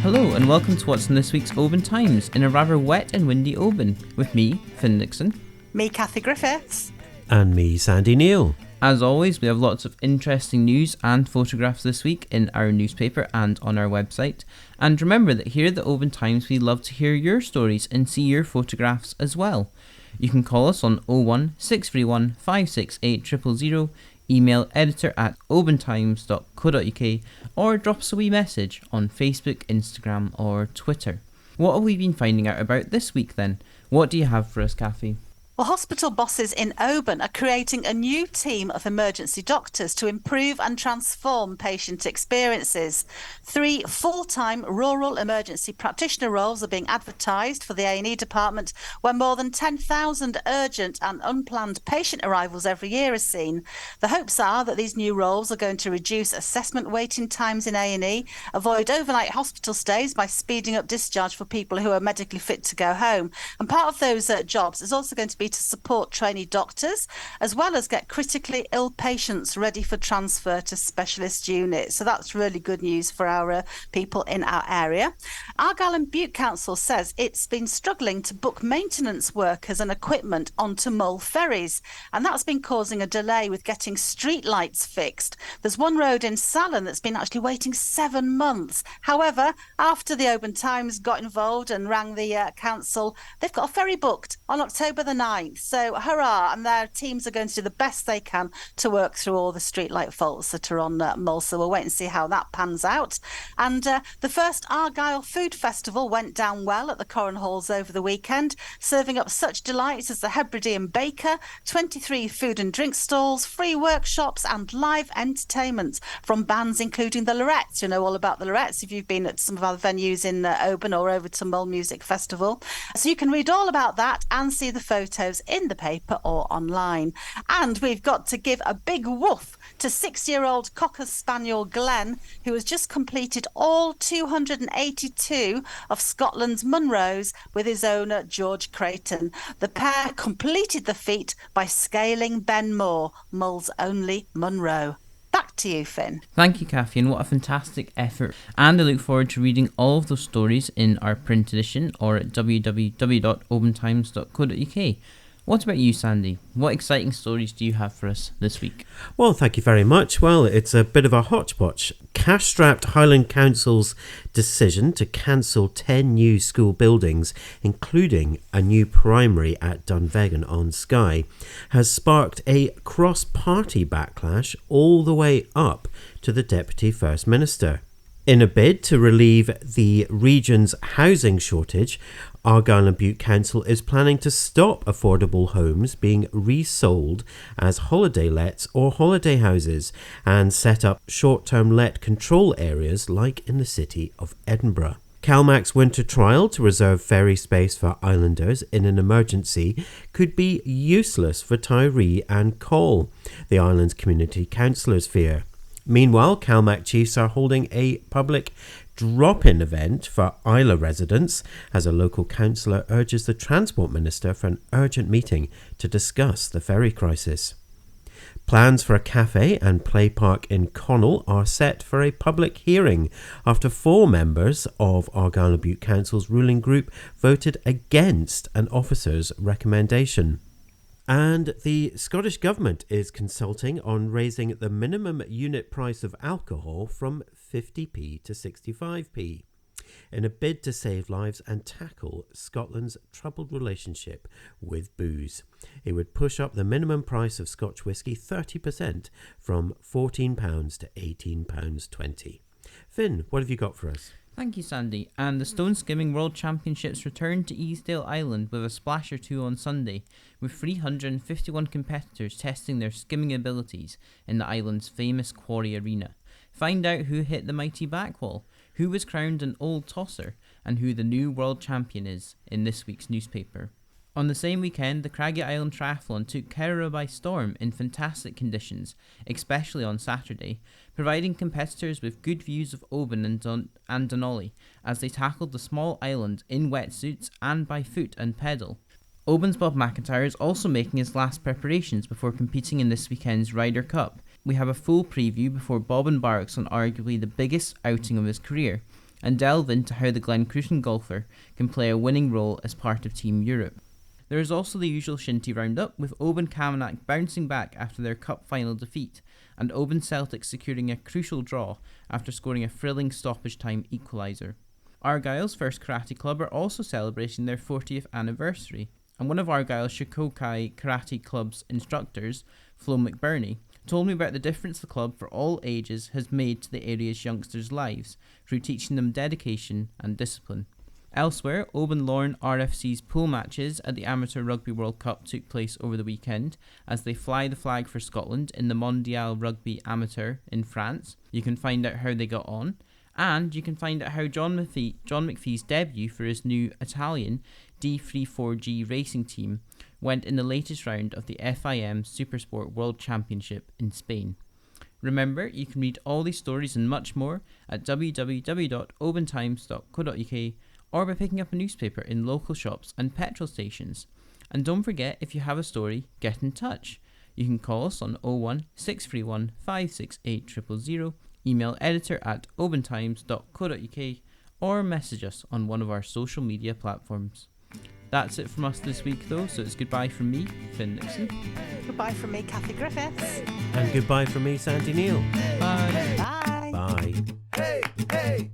Hello and welcome to what's in this week's Oban Times in a rather wet and windy Oban with me, Finn Nixon. Me, Kathy Griffiths. And me, Sandy Neal. As always, we have lots of interesting news and photographs this week in our newspaper and on our website. And remember that here at the Oban Times we love to hear your stories and see your photographs as well. You can call us on 01 631 568 000, email editor@obantimes.co.uk, or drop us a wee message on Facebook, Instagram or Twitter. What have we been finding out about this week then? What do you have for us, Kathy? Well, hospital bosses in Oban are creating a new team of emergency doctors to improve and transform patient experiences. 3 full-time rural emergency practitioner roles are being advertised for the A&E department, where more than 10,000 urgent and unplanned patient arrivals every year are seen. The hopes are that these new roles are going to reduce assessment waiting times in A&E, avoid overnight hospital stays by speeding up discharge for people who are medically fit to go home. And part of those jobs is also going to be to support trainee doctors, as well as get critically ill patients ready for transfer to specialist units. So that's really good news for our people in our area. Argyll and Bute Council says it's been struggling to book maintenance workers and equipment onto Mull ferries, and that's been causing a delay with getting street lights fixed. There's one road in Salon that's been actually waiting 7 months. However, after the Oban Times got involved and rang the council, they've got a ferry booked on October the 9th. So hurrah, and their teams are going to do the best they can to work through all the streetlight faults that are on Mull. So we'll wait and see how that pans out. And the first Argyll Food Festival went down well at the Corran Halls over the weekend, serving up such delights as the Hebridean Baker, 23 food and drink stalls, free workshops and live entertainment from bands including the Lorettes. You know all about the Lorettes if you've been at some of our venues in Oban or over to Mull Music Festival. So you can read all about that and see the photos in the paper or online. And we've got to give a big woof to 6-year-old Cocker Spaniel Glenn, who has just completed all 282 of Scotland's Munros with his owner George Creighton. The pair completed the feat by scaling Ben Moor, Mull's only Munro. Back to you, Finn. Thank you, Kathy, and what a fantastic effort. And I look forward to reading all of those stories in our print edition or at www.obantimes.co.uk. What about you, Sandy? What exciting stories do you have for us this week? Well, thank you very much. Well, it's a bit of a hodgepodge. Cash-strapped Highland Council's decision to cancel 10 new school buildings, including a new primary at Dunvegan on Skye, has sparked a cross-party backlash all the way up to the Deputy First Minister. In a bid to relieve the region's housing shortage, Argyll and Bute Council is planning to stop affordable homes being resold as holiday lets or holiday houses and set up short-term let control areas like in the city of Edinburgh. CalMac's winter trial to reserve ferry space for islanders in an emergency could be useless for Tiree and Coll, the island's community councillors fear. Meanwhile, CalMac chiefs are holding a public drop-in event for Isla residents as a local councillor urges the Transport Minister for an urgent meeting to discuss the ferry crisis. Plans for a cafe and play park in Connell are set for a public hearing after 4 members of Argyll and Bute Council's ruling group voted against an officer's recommendation. And the Scottish Government is consulting on raising the minimum unit price of alcohol from 50p to 65p in a bid to save lives and tackle Scotland's troubled relationship with booze. It would push up the minimum price of Scotch whisky 30% from £14 to £18.20. Finn, what have you got for us? Thank you, Sandy. And the Stone Skimming World Championships return to Easdale Island with a splash or two on Sunday, with 351 competitors testing their skimming abilities in the island's famous quarry arena. Find out who hit the mighty backwall, who was crowned an old tosser, and who the new world champion is in this week's newspaper. On the same weekend, the Craggy Island Triathlon took Kerra by storm in fantastic conditions, especially on Saturday, providing competitors with good views of Oban and Dunolly as they tackled the small island in wetsuits and by foot and pedal. Oban's Bob McIntyre is also making his last preparations before competing in this weekend's Ryder Cup. We have a full preview before Bob embarks on arguably the biggest outing of his career, and delve into how the Glencruthan golfer can play a winning role as part of Team Europe. There is also the usual shinty roundup, with Oban bouncing back after their cup final defeat, and Oban Celtic securing a crucial draw after scoring a thrilling stoppage time equaliser. Argyll's first karate club are also celebrating their 40th anniversary, and one of Argyll's Shikokai Karate Club's instructors, Flo McBurney, told me about the difference the club for all ages has made to the area's youngsters' lives through teaching them dedication and discipline. Elsewhere, Oban Lorne RFC's pool matches at the Amateur Rugby World Cup took place over the weekend as they fly the flag for Scotland in the Mondial Rugby Amateur in France. You can find out how they got on, and you can find out how John McPhee's debut for his new Italian D34G racing team went in the latest round of the FIM Supersport World Championship in Spain. Remember, you can read all these stories and much more at www.obantimes.co.uk or by picking up a newspaper in local shops and petrol stations. And don't forget, if you have a story, get in touch. You can call us on 01 631 568 000, email editor@obantimes.co.uk, or message us on one of our social media platforms. That's it from us this week though, so it's goodbye from me, Finn Nixon. Goodbye from me, Kathy Griffiths. And goodbye from me, Sandy Neal. Bye. Bye. Bye. Hey, hey.